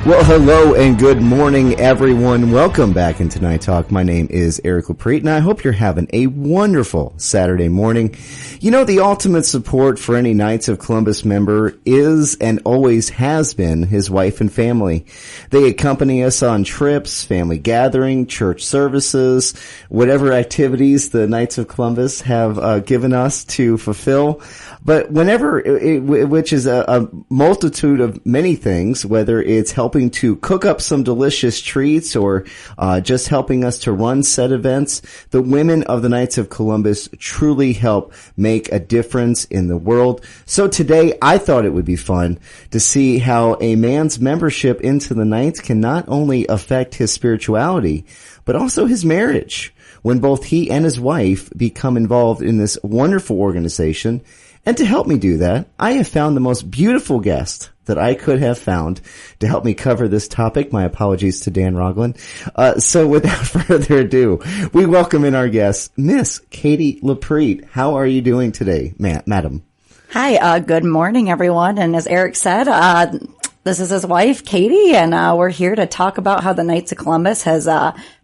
Well, hello and good morning, everyone. Welcome back into Night Talk. My name is Eric Loprete, and I hope you're having a wonderful Saturday morning. You know, the ultimate support for any Knights of Columbus member is and always has been his wife and family. They accompany us on trips, family gathering, church services, whatever activities the Knights of Columbus have given us to fulfill. But whenever, which is a multitude of many things, whether it's helping to cook up some delicious treats or just helping us to run set events, the women of the Knights of Columbus truly help make a difference in the world. So today, I thought it would be fun to see how a man's membership into the Knights can not only affect his spirituality, but also his marriage, when both he and his wife become involved in this wonderful organization. And to help me do that, I have found the most beautiful guest that I could have found to help me cover this topic. My apologies to Dan Roglin. So without further ado, we welcome in our guest, Miss Katie Loprete. How are you doing today, madam? Hi, good morning, everyone. And as Eric said, this is his wife, Katie, and we're here to talk about how the Knights of Columbus has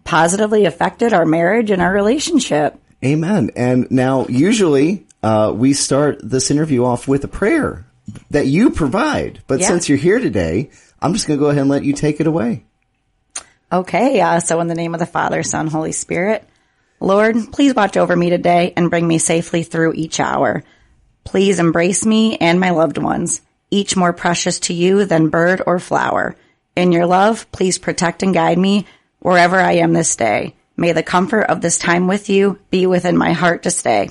positively affected our marriage and our relationship. Amen. And now, usually, we start this interview off with a prayer that you provide. But since you're here today, I'm just going to go ahead and let you take it away. Okay. So in the name of the Father, Son, Holy Spirit, Lord, please watch over me today and bring me safely through each hour. Please embrace me and my loved ones, each more precious to you than bird or flower. In your love, please protect and guide me wherever I am this day. May the comfort of this time with you be within my heart to stay.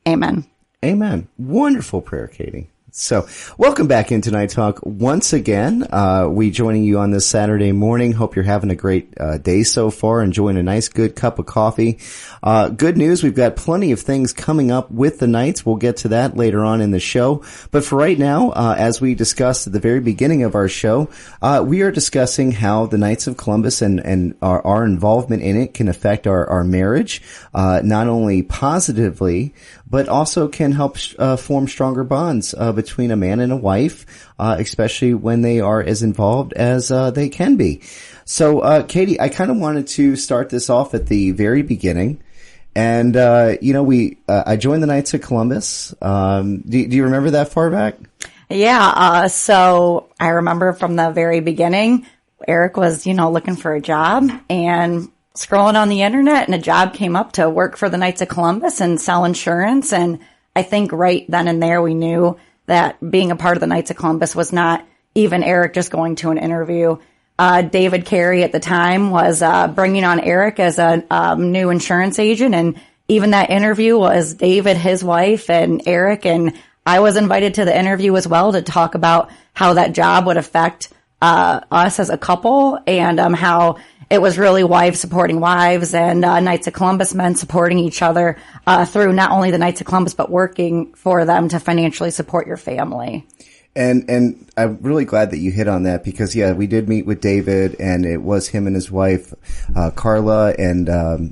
Amen. Amen. Wonderful prayer, Katie. So, welcome back into Night Talk once again. We joining you on this Saturday morning. Hope you're having a great day so far, enjoying a nice, good cup of coffee. Good news, we've got plenty of things coming up with the Knights. We'll get to that later on in the show. But for right now, as we discussed at the very beginning of our show, we are discussing how the Knights of Columbus and our involvement in it can affect our marriage, not only positively, but also can help form stronger bonds between a man and a wife, especially when they are as involved as they can be. So, Katie, I kind of wanted to start this off at the very beginning. And, I joined the Knights of Columbus. Do you remember that far back? Yeah. So I remember from the very beginning, Eric was, looking for a job and scrolling on the internet, and a job came up to work for the Knights of Columbus and sell insurance. And I think right then and there we knew that being a part of the Knights of Columbus was not even Eric just going to an interview. David Carey at the time was bringing on Eric as a new insurance agent, and even that interview was David, his wife, and Eric, and I was invited to the interview as well to talk about how that job would affect us as a couple, and how it was really wives supporting wives and Knights of Columbus men supporting each other through not only the Knights of Columbus, but working for them to financially support your family. And I'm really glad that you hit on that because, we did meet with David, and it was him and his wife, Carla, and,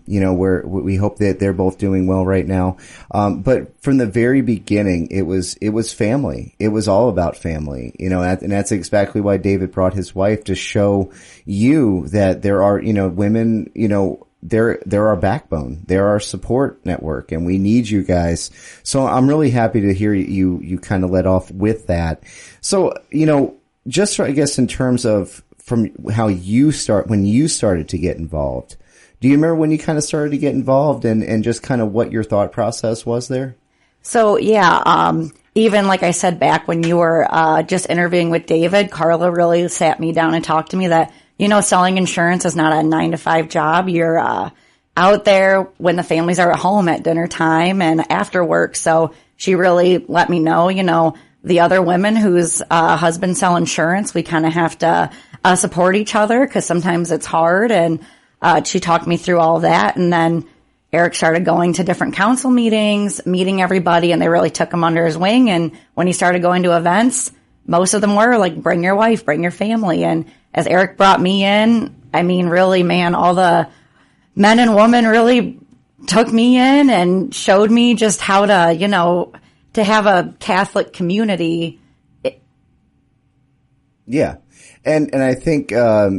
we hope that they're both doing well right now. But from the very beginning, it was family. It was all about family, and that's exactly why David brought his wife to show you that there are, women, they're our backbone. They're our support network, and we need you guys. So I'm really happy to hear you kind of let off with that. So, just I guess in terms of from how when you started to get involved, do you remember when you kind of started to get involved and just kind of what your thought process was there? So, even like I said, back when you were just interviewing with David, Carla really sat me down and talked to me that, selling insurance is not a 9-to-5 job. You're out there when the families are at home at dinner time and after work. So she really let me know, the other women whose husbands sell insurance, we kind of have to support each other because sometimes it's hard. And she talked me through all of that. And then Eric started going to different council meetings, meeting everybody, and they really took him under his wing. And when he started going to events, most of them were like, bring your wife, bring your family. And as Eric brought me in, I mean, really, man, all the men and women really took me in and showed me just how to, to have a Catholic community. Yeah. And I think a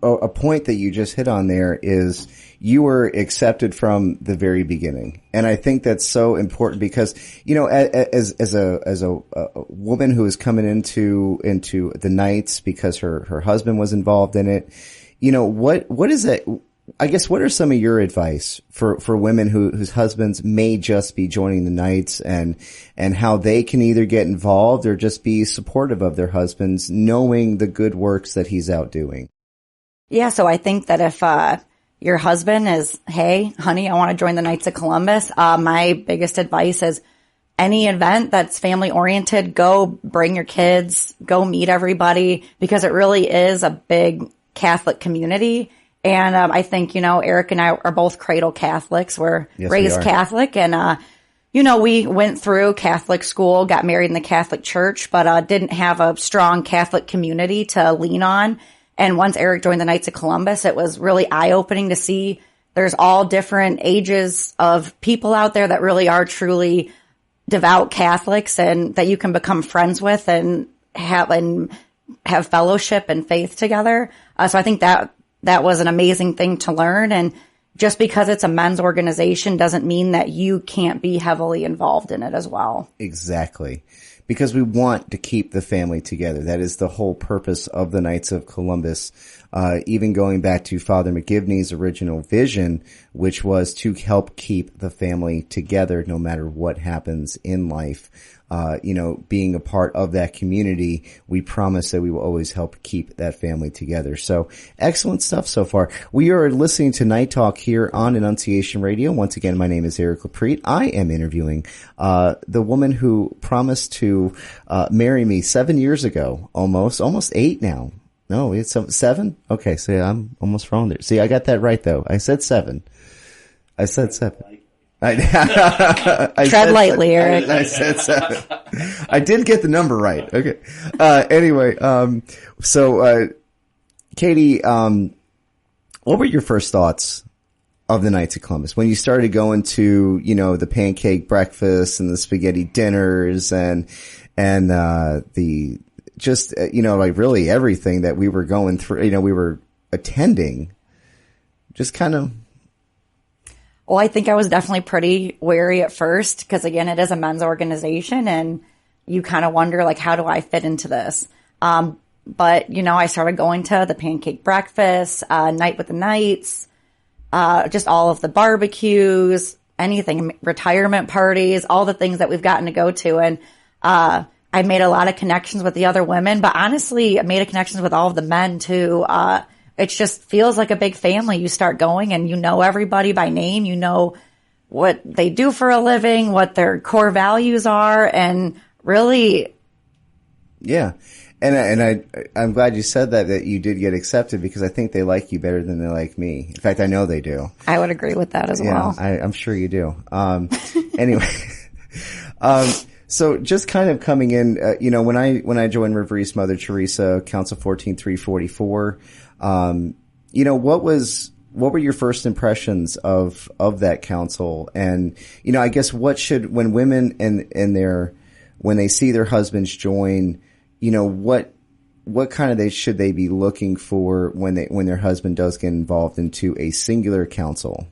point that you just hit on there is you were accepted from the very beginning. And I think that's so important because, as a woman who is coming into the Knights because her husband was involved in it, what is that? I guess what are some of your advice for women whose husbands may just be joining the Knights and how they can either get involved or just be supportive of their husbands, knowing the good works that he's out doing? Yeah. So I think that if, your husband is, hey, honey, I want to join the Knights of Columbus. My biggest advice is any event that's family oriented, go bring your kids, go meet everybody, because it really is a big Catholic community. And I think, Eric and I are both cradle Catholics. We're raised Catholic. And, we went through Catholic school, got married in the Catholic church, but didn't have a strong Catholic community to lean on. And once Eric joined the Knights of Columbus, it was really eye-opening to see there's all different ages of people out there that really are truly devout Catholics and that you can become friends with and have fellowship and faith together. So I think that was an amazing thing to learn. And just because it's a men's organization doesn't mean that you can't be heavily involved in it as well. Exactly. Because we want to keep the family together. That is the whole purpose of the Knights of Columbus. Even going back to Father McGivney's original vision, which was to help keep the family together no matter what happens in life. Being a part of that community, we promise that we will always help keep that family together. So excellent stuff so far. We are listening to Night Talk here on Annunciation Radio. Once again, my name is Eric Loprete. I am interviewing the woman who promised to marry me 7 years ago, almost 8 now. No, it's 7? Okay, so yeah, I'm almost wrong there. See, I got that right though. I said 7. Tread lightly, Eric. I said 7. I did get the number right. Okay. Anyway, so Katie, what were your first thoughts of the Knights of Columbus when you started going to, the pancake breakfast and the spaghetti dinners and the just, really everything that we were going through, we were attending, just kind of. Well, I think I was definitely pretty wary at first because, again, it is a men's organization and you kind of wonder, like, how do I fit into this? But, I started going to the pancake breakfast, Night with the Knights, just all of the barbecues, anything, retirement parties, all the things that we've gotten to go to. And I made a lot of connections with the other women, but honestly, I made connections with all of the men too. It just feels like a big family. You start going and you know everybody by name. You know what they do for a living, what their core values are, and really. Yeah. And I'm glad you said that you did get accepted because I think they like you better than they like me. In fact, I know they do. I would agree with that as well. I'm sure you do. Anyway, so just kind of coming in, when I joined River East Mother Teresa, Council 14344, what were your first impressions of that council? And, I guess when women when they see their husbands join, what kind of should they be looking for when their husband does get involved into a singular council?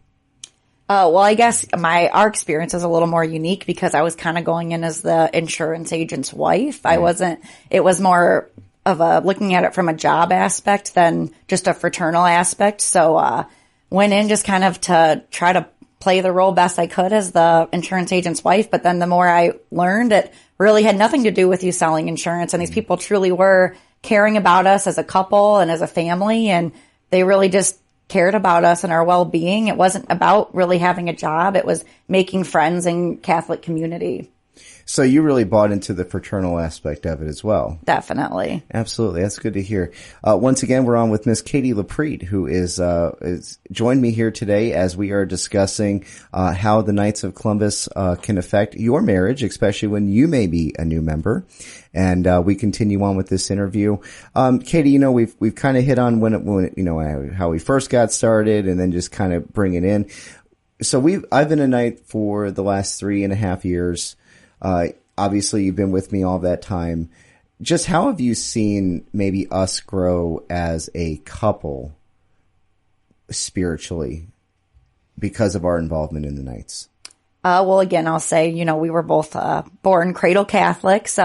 Well, I guess our experience is a little more unique because I was kind of going in as the insurance agent's wife. Right. It was more of looking at it from a job aspect than just a fraternal aspect. So, went in just kind of to try to play the role best I could as the insurance agent's wife. But then the more I learned, it really had nothing to do with you selling insurance. And these people truly were caring about us as a couple and as a family. And they really just cared about us and our well-being. It wasn't about really having a job. It was making friends in Catholic community. So you really bought into the fraternal aspect of it as well. Definitely. Absolutely. That's good to hear. Once again, we're on with Miss Katie Loprete, who is joined me here today as we are discussing how the Knights of Columbus can affect your marriage, especially when you may be a new member. And we continue on with this interview. Katie, we've kind of hit on when how we first got started and then just kind of bring it in. So I've been a Knight for the last 3.5 years. Obviously you've been with me all that time. just how have you seen maybe us grow as a couple spiritually because of our involvement in the Knights? Well, again, I'll say, we were both born cradle Catholics,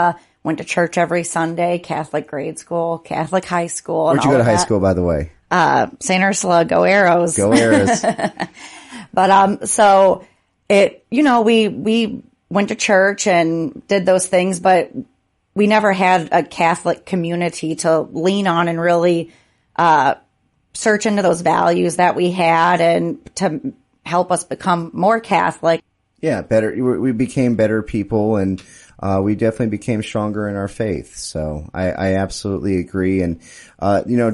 went to church every Sunday, Catholic grade school, Catholic high school. Where'd you go to high school, by the way? St. Ursula, go Arrows. Go Arrows. But, so it, we went to church and did those things, but we never had a Catholic community to lean on and really, search into those values that we had and to help us become more Catholic. Yeah, better. We became better people, and we definitely became stronger in our faith. So I absolutely agree. And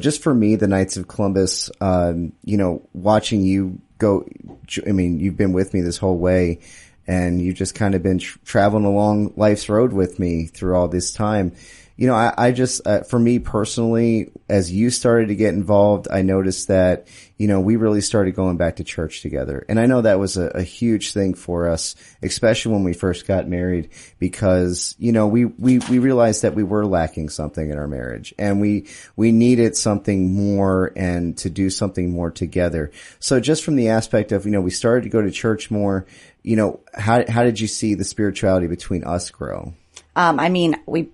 just for me, the Knights of Columbus, watching you go. I mean, you've been with me this whole way, and you've just kind of been traveling along life's road with me through all this time. I just, for me personally, as you started to get involved, I noticed that, we really started going back to church together. And I know that was a huge thing for us, especially when we first got married, because, we realized that we were lacking something in our marriage, and we needed something more and to do something more together. So just from the aspect of, we started to go to church more, how did you see the spirituality between us grow? We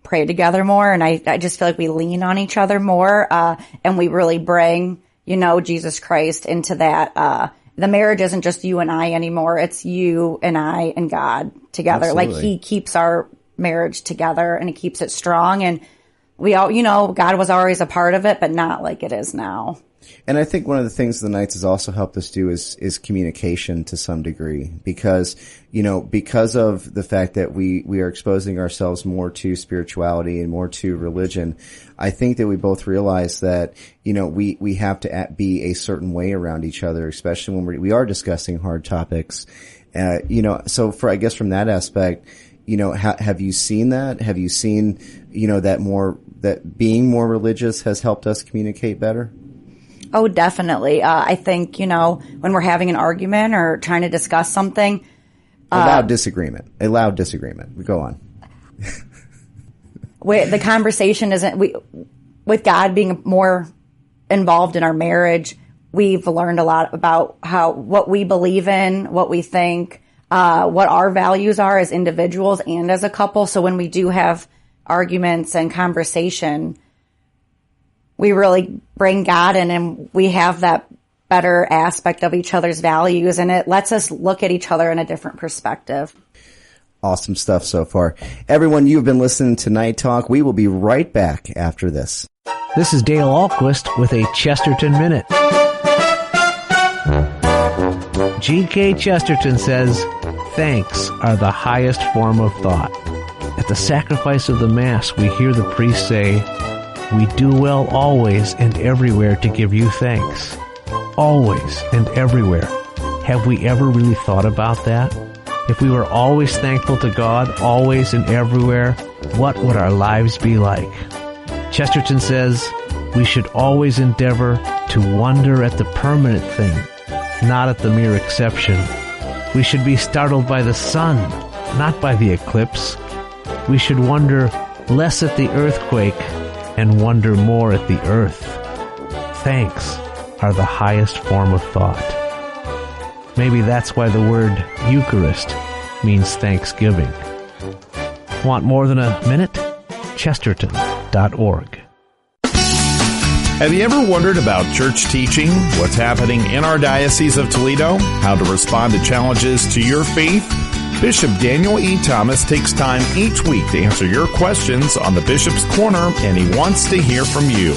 pray together more, and I just feel like we lean on each other more, and we really bring, Jesus Christ into that. The marriage isn't just you and I anymore. It's you and I and God together. Absolutely. Like, he keeps our marriage together and he keeps it strong. And we all, God was always a part of it, but not like it is now. And I think one of the things the Knights has also helped us do is communication to some degree, because, because of the fact that we are exposing ourselves more to spirituality and more to religion, I think that we both realize that, we have to be a certain way around each other, especially when we are discussing hard topics. So I guess from that aspect, have you seen that? Have you seen, that being more religious has helped us communicate better? Oh, definitely. I think, when we're having an argument or trying to discuss something. A loud disagreement. Go on. The conversation isn't, with God being more involved in our marriage, we've learned a lot about what we believe in, what we think, what our values are as individuals and as a couple. So when we do have arguments and conversation, we really bring God in, and we have that better aspect of each other's values, and it lets us look at each other in a different perspective. Awesome stuff so far. Everyone, you've been listening to Night Talk. We will be right back after this. This is Dale Ahlquist with a Chesterton Minute. G.K. Chesterton says, "Thanks are the highest form of thought. At the sacrifice of the Mass, we hear the priest say, 'We do well always and everywhere to give you thanks.' Always and everywhere. Have we ever really thought about that? If we were always thankful to God, always and everywhere, what would our lives be like?" Chesterton says, "We should always endeavor to wonder at the permanent thing, not at the mere exception. We should be startled by the sun, not by the eclipse. We should wonder less at the earthquake and wonder more at the earth. Thanks are the highest form of thought." Maybe that's why the word Eucharist means thanksgiving. Want more than a minute? Chesterton.org. Have you ever wondered about church teaching, what's happening in our Diocese of Toledo, how to respond to challenges to your faith? Bishop Daniel E. Thomas takes time each week to answer your questions on the Bishop's Corner, and he wants to hear from you.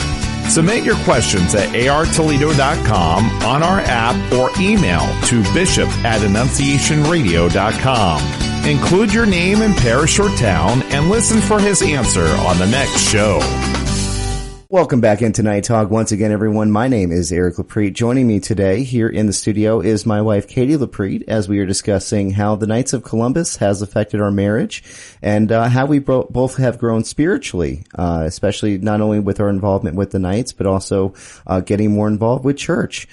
Submit your questions at artoledo.com, on our app, or email to bishop@annunciationradio.com. Include your name and parish or town, and listen for his answer on the next show. Welcome back into Night Talk. Once again, everyone, my name is Eric Loprete. Joining me today here in the studio is my wife, Katie Loprete, as we are discussing how the Knights of Columbus has affected our marriage and how we both have grown spiritually, especially not only with our involvement with the Knights, but also getting more involved with church.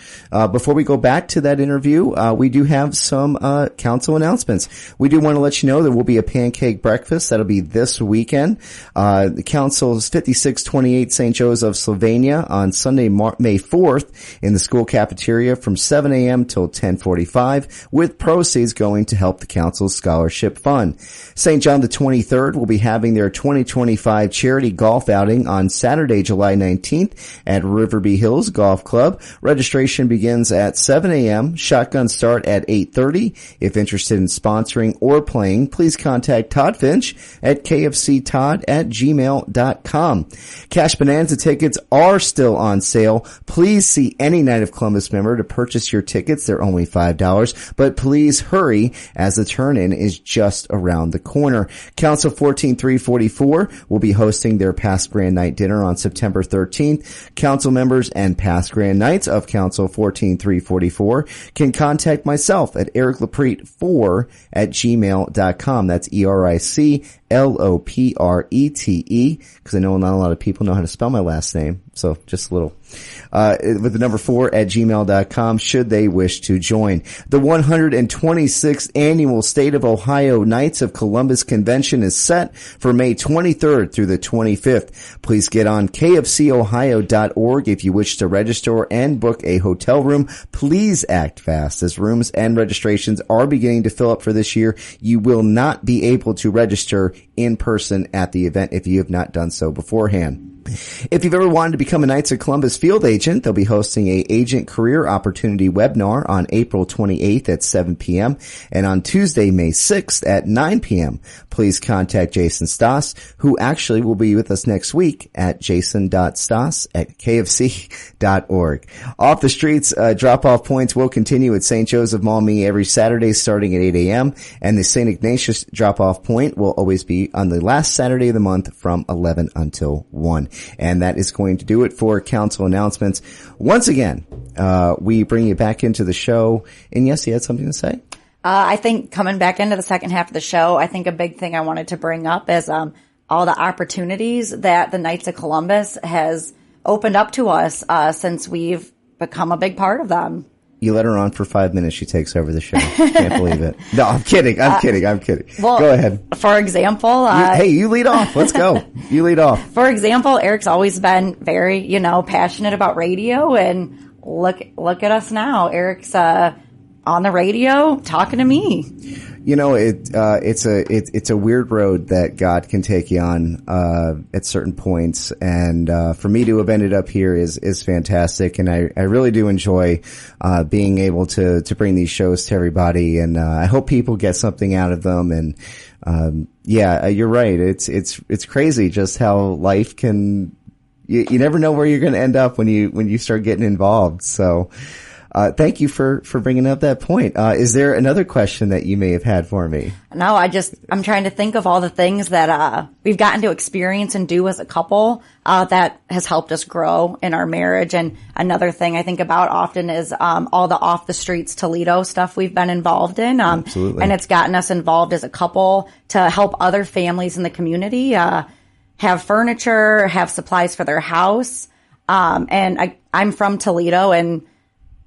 Before we go back to that interview, we do have some council announcements. We do want to let you know there will be a pancake breakfast. That'll be this weekend. The council's 5628 St. Joe's of Slovenia on Sunday, May 4th in the school cafeteria from 7 a.m. till 10:45, with proceeds going to help the council's scholarship fund. St. John the 23rd will be having their 2025 charity golf outing on Saturday, July 19th at Riverby Hills Golf Club. Registration begins at 7 a.m. Shotgun start at 8:30. If interested in sponsoring or playing, please contact Todd Finch at kfctodd@gmail.com. Cash Bonanza tickets are still on sale. Please see any Knight of Columbus member to purchase your tickets. They're only $5, but please hurry as the turn-in is just around the corner. Council 14344 will be hosting their past Grand Night dinner on September 13th. Council members and past Grand Nights of Council 14344 can contact myself at ericloprete4@gmail.com. That's ERICLOPRETE, because I know not a lot of people know how to spell my last name, so just a little. With the number 4@gmail.com should they wish to join. The 126th annual State of Ohio Knights of Columbus Convention is set for May 23rd through the 25th. Please get on kfcohio.org if you wish to register and book a hotel room. Please act fast as rooms and registrations are beginning to fill up for this year. You will not be able to register in person at the event if you have not done so beforehand. If you've ever wanted to become a Knights of Columbus field agent, they'll be hosting a agent career opportunity webinar on April 28th at 7 p.m. and on Tuesday, May 6th at 9 p.m. Please contact Jason Stoss, who actually will be with us next week at jason.stoss@kfc.org. Off the streets, drop-off points will continue at St. Joe's of Maumee every Saturday starting at 8 a.m. and the St. Ignatius drop-off point will always be on the last Saturday of the month from 11 until 1. And that is going to do it for council announcements. Once again, we bring you back into the show. And yes, you had something to say? I think coming back into the second half of the show, I think a big thing I wanted to bring up is all the opportunities that the Knights of Columbus has opened up to us since we've become a big part of them. You let her on for 5 minutes. She takes over the show. Can't believe it. No, I'm kidding. I'm kidding. Well, go ahead. For example, hey, you lead off. Let's go. You lead off. For example, Eric's always been very, passionate about radio, and look at us now. Eric's on the radio talking to me. It's a weird road that God can take you on at certain points, and for me to have ended up here is fantastic, and I really do enjoy being able to bring these shows to everybody, and I hope people get something out of them. And you're right. It's crazy just how life can. You never know where you're going to end up when you start getting involved. So. Thank you for bringing up that point. Is there another question that you may have had for me? No, I'm trying to think of all the things that, we've gotten to experience and do as a couple, that has helped us grow in our marriage. And another thing I think about often is, all the off the streets Toledo stuff we've been involved in. Absolutely. And it's gotten us involved as a couple to help other families in the community, have furniture, have supplies for their house. And I'm from Toledo and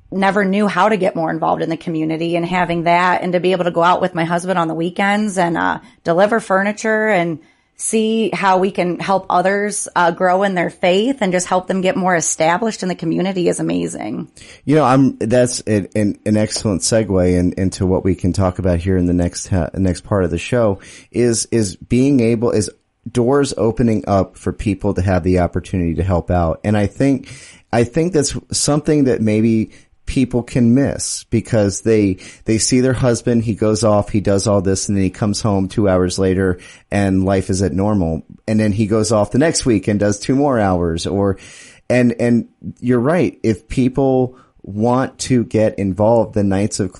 never knew how to get more involved in the community, and having that and to be able to go out with my husband on the weekends and deliver furniture and see how we can help others grow in their faith and just help them get more established in the community is amazing. That's an excellent segue into what we can talk about here in the next part of the show is being able is doors opening up for people to have the opportunity to help out. And I think that's something that maybe people can miss because they see their husband, he goes off, he does all this, and then he comes home 2 hours later and life is at normal. And then he goes off the next week and does 2 more hours and you're right. If people want to get involved, the nights of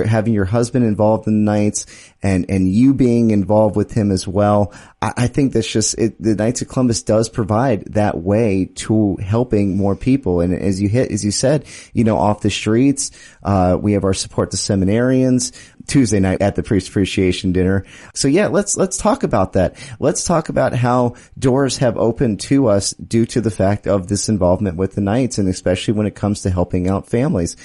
having your husband involved in the nights and you being involved with him as well. I think that's just the Knights of Columbus does provide that way to helping more people. And as you said, off the streets, we have our Support the Seminarians Tuesday night at the Priest Appreciation Dinner. So yeah, let's talk about that. Let's talk about how doors have opened to us due to the fact of this involvement with the Knights, and especially when it comes to helping out families.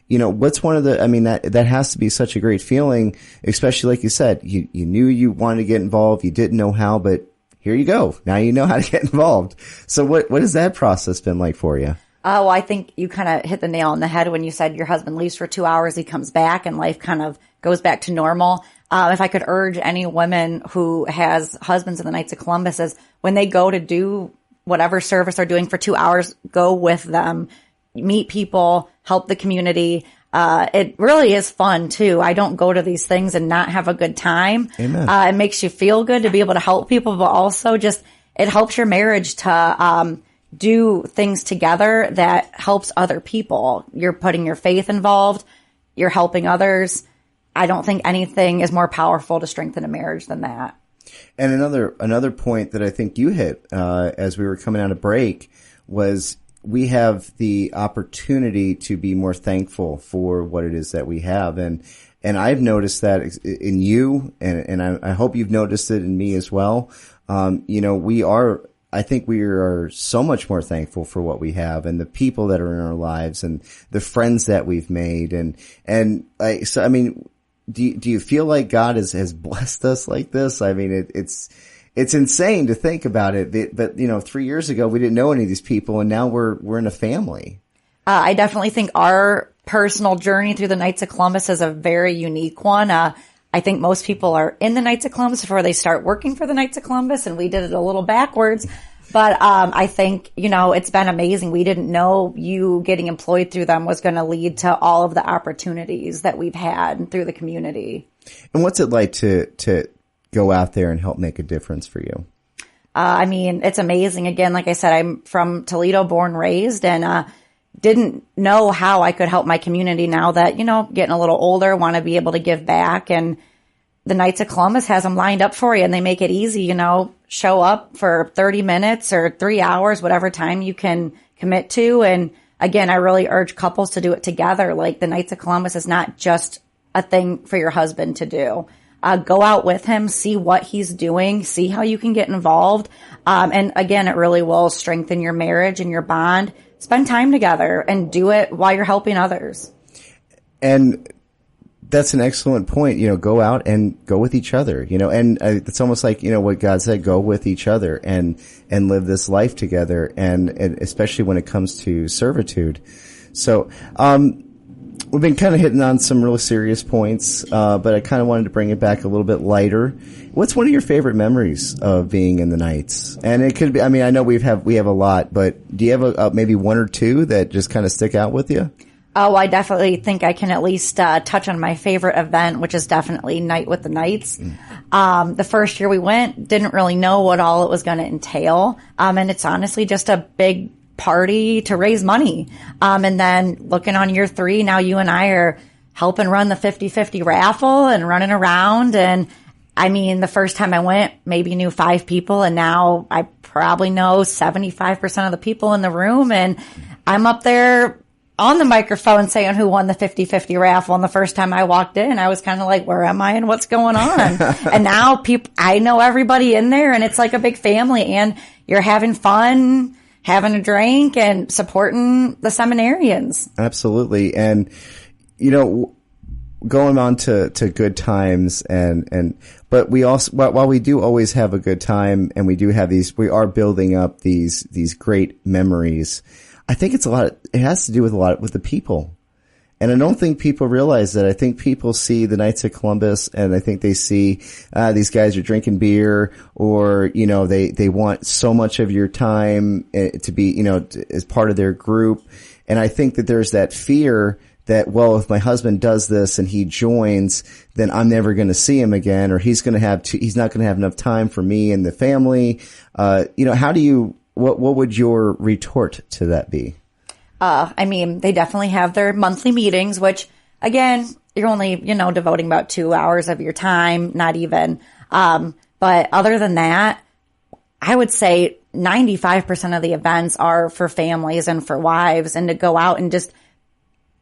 What's one of that has to be such a great feeling, especially like you said, you knew you wanted to get involved, you didn't know how, but here you go. Now you know how to get involved. So what has that process been like for you? Well, I think you kind of hit the nail on the head when you said your husband leaves for 2 hours, he comes back, and life kind of goes back to normal. If I could urge any woman who has husbands in the Knights of Columbus, is when they go to do whatever service they're doing for 2 hours, go with them, meet people, help the community. It really is fun too. I don't go to these things and not have a good time. Amen. It makes you feel good to be able to help people, but also just it helps your marriage to do things together that helps other people. You're putting your faith involved. You're helping others. I don't think anything is more powerful to strengthen a marriage than that. And another point that I think you hit as we were coming out of break was we have the opportunity to be more thankful for what it is that we have. And I've noticed that in you, and I hope you've noticed it in me as well. I think we are so much more thankful for what we have and the people that are in our lives and the friends that we've made. Do you feel like God has blessed us like this? I mean, it's insane to think about it. But 3 years ago, we didn't know any of these people, and now we're in a family. I definitely think our personal journey through the Knights of Columbus is a very unique one. I think most people are in the Knights of Columbus before they start working for the Knights of Columbus, and we did it a little backwards. But I think, it's been amazing. We didn't know you getting employed through them was going to lead to all of the opportunities that we've had through the community. And what's it like to go out there and help make a difference for you? It's amazing. Again, like I said, I'm from Toledo, born, raised, and didn't know how I could help my community. Now that, getting a little older, want to be able to give back. And the Knights of Columbus has them lined up for you, and they make it easy, show up for 30 minutes or 3 hours, whatever time you can commit to. And again, I really urge couples to do it together. Like, the Knights of Columbus is not just a thing for your husband to do. Go out with him, see what he's doing, see how you can get involved. And again, it really will strengthen your marriage and your bond. Spend time together and do it while you're helping others. And that's an excellent point. Go out and go with each other, and it's almost like, what God said, go with each other and live this life together. And especially when it comes to servitude. So, we've been kind of hitting on some really serious points, but I kind of wanted to bring it back a little bit lighter. What's one of your favorite memories of being in the Knights? And it could be, I know we have a lot, but do you have maybe one or two that just kind of stick out with you? Oh, I definitely think I can at least touch on my favorite event, which is definitely Night with the Knights. The first year we went, didn't really know what all it was going to entail. And it's honestly just a big party to raise money. And then looking on year 3, now you and I are helping run the 50-50 raffle and running around. And the first time I went, maybe knew 5 people, and now I probably know 75% of the people in the room. And I'm up there on the microphone saying who won the 50-50 raffle. And the first time I walked in, I was kind of like, where am I and what's going on? And now I know everybody in there, and it's like a big family, and you're having fun, having a drink, and supporting the seminarians. Absolutely. And, going on to good times but we also, while we do always have a good time, and we are building up these great memories, I think it has to do with with the people. And I don't think people realize that. I think people see the Knights of Columbus, and I think they see, these guys are drinking beer, or, they want so much of your time to be, as part of their group. And I think that there's that fear that, well, if my husband does this and he joins, then I'm never going to see him again, or he's not going to have enough time for me and the family. What would your retort to that be? they definitely have their monthly meetings, which again, you're only, devoting about 2 hours of your time, not even. But other than that, I would say 95% of the events are for families and for wives, and to go out and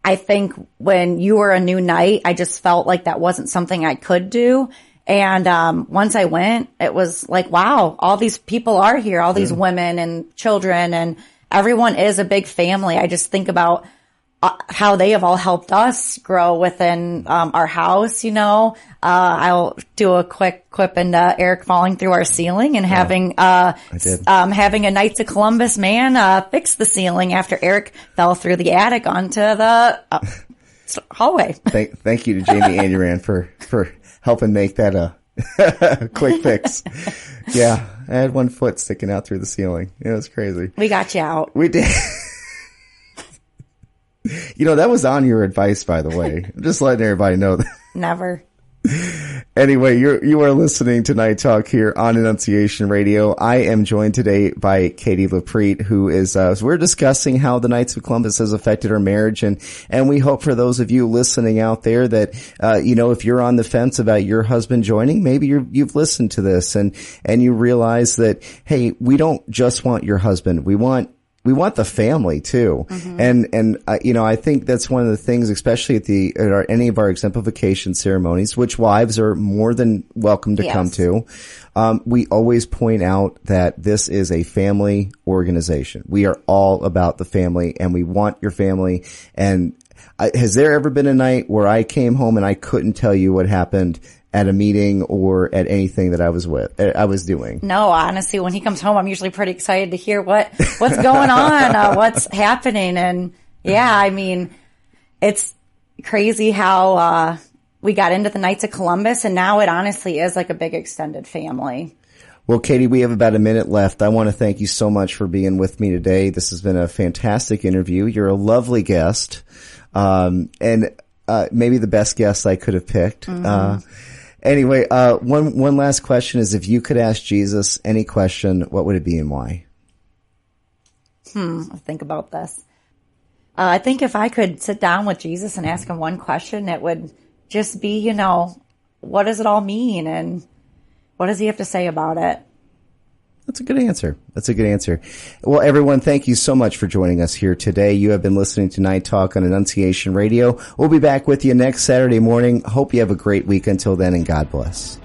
I think when you were a new knight, I just felt like that wasn't something I could do. And once I went, it was like, wow, all these people are here, all these women and children, and everyone is a big family. I just think about how they have all helped us grow within our house. I'll do a quick quip into Eric falling through our ceiling and having a Knights of Columbus man fix the ceiling after Eric fell through the attic onto the hallway. Thank you to Jamie Anduran for helping make that a quick fix. Yeah, I had one foot sticking out through the ceiling. It was crazy. We got you out. We did. That was on your advice, by the way. I'm just letting everybody know that. Never. Anyway, you are listening to Night Talk here on Annunciation Radio. I am joined today by Katie Loprete, who is, we're discussing how the Knights of Columbus has affected our marriage. And we hope for those of you listening out there that, if you're on the fence about your husband joining, maybe you've listened to this and you realize that, hey, we don't just want your husband. We want the family too. Mm-hmm. And I think that's one of the things, especially at any of our exemplification ceremonies, which wives are more than welcome to come to. We always point out that this is a family organization. We are all about the family, and we want your family. And has there ever been a night where I came home and I couldn't tell you what happened at a meeting or at anything that I was doing? No, honestly, when he comes home, I'm usually pretty excited to hear what's going on, what's happening. And it's crazy how, we got into the Knights of Columbus, and now it honestly is like a big extended family. Well, Katie, we have about a minute left. I want to thank you so much for being with me today. This has been a fantastic interview. You're a lovely guest. And maybe the best guest I could have picked. Mm-hmm. Anyway, one last question is, if you could ask Jesus any question, what would it be and why? I'll think about this. I think if I could sit down with Jesus and ask him one question, it would just be, what does it all mean? And what does he have to say about it? That's a good answer. Well, everyone, thank you so much for joining us here today. You have been listening to Night Talk on Annunciation Radio. We'll be back with you next Saturday morning. Hope you have a great week until then, and God bless.